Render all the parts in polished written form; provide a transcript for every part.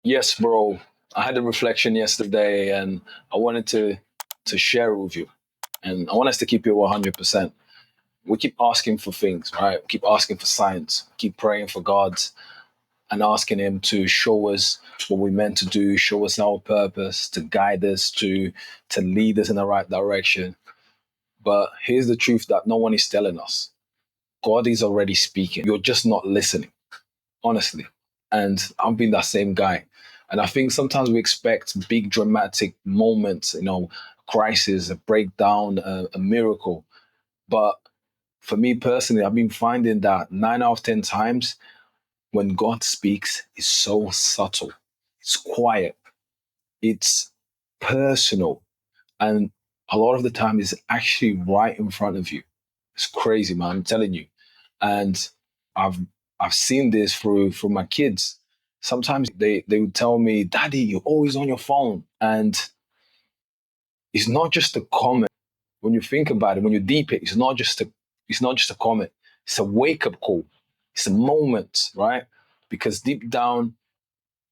Yes, bro. I had a reflection yesterday, and I wanted to share it with you. And I want us to keep it 100%. We keep asking for things, right? Keep asking for signs. Keep praying for God and asking Him to show us what we're meant to do, show us our purpose, to guide us, to lead us in the right direction. But here's the truth that no one is telling us. God is already speaking. You're just not listening, honestly. And I've been that same guy. And I think sometimes we expect big dramatic moments, crisis, a breakdown, a miracle. But for me personally, I've been finding that 9 out of 10 times when God speaks, it's so subtle, it's quiet, it's personal, and a lot of the time it's actually right in front of you. It's crazy, man. I'm telling you. And I've I've seen this through my kids. Sometimes they would tell me, "Daddy, you're always on your phone," and it's not just a comment. When you think about it, when you deep it, it's not just a comment. It's a wake up call. It's a moment, right? Because deep down,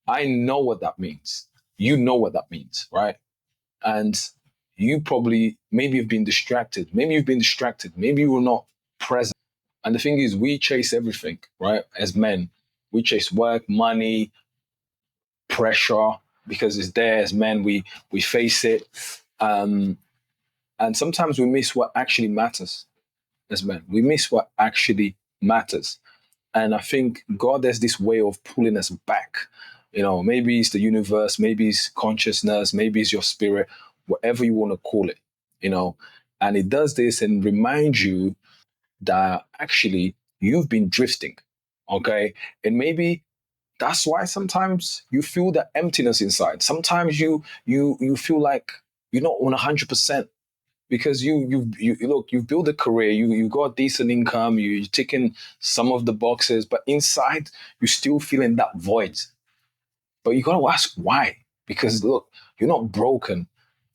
I know what that means. You know what that means, right? And you probably maybe you've been distracted. Maybe you've been distracted. Maybe you were not present. And the thing is, we chase everything, right? As men, we chase work, money, pressure because it's there. As men, we face it, um, and sometimes we miss what actually matters. As men, we miss what actually matters. And I think God has this way of pulling us back. Maybe it's the universe, maybe it's consciousness, maybe it's your spirit, whatever you want to call it, you know. And it does this and reminds you that actually you've been drifting. Okay. And maybe that's why sometimes you feel that emptiness inside. Sometimes you feel like you're not 100% because you look, you've built a career, you got decent income, you're ticking some of the boxes, but inside you're still feeling that void. But you gotta ask why. Because look, you're not broken.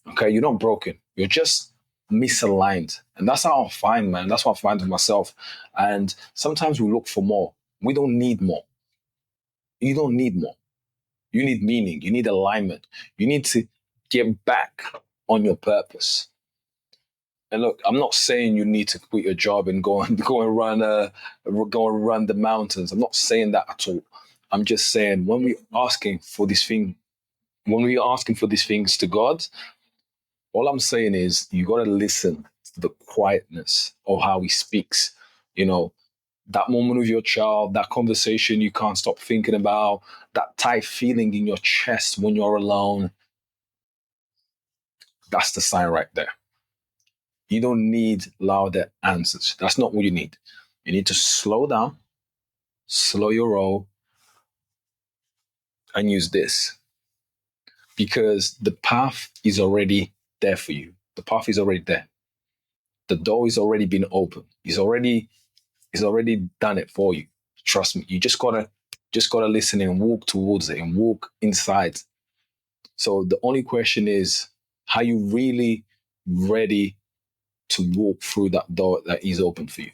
Okay, you're not broken. You're just misaligned. And that's how I find, man. That's what I find with myself. And sometimes we look for more. We don't need more. You don't need more. You need meaning. You need alignment. You need to get back on your purpose. And look, I'm not saying you need to quit your job and go and go and run the mountains. I'm not saying that at all. I'm just saying when we're asking for these things to God, all I'm saying is you gotta listen to the quietness of how He speaks. You know, that moment with your child, that conversation you can't stop thinking about, that tight feeling in your chest when you're alone. That's the sign right there. You don't need louder answers. That's not what you need. You need to slow down, slow your roll, and use this because the path is already there for you. The path is already there. The door is already been opened. He's already done it for you. Trust me. You just gotta listen and walk towards it and walk inside. So the only question is, are you really ready to walk through that door that is open for you?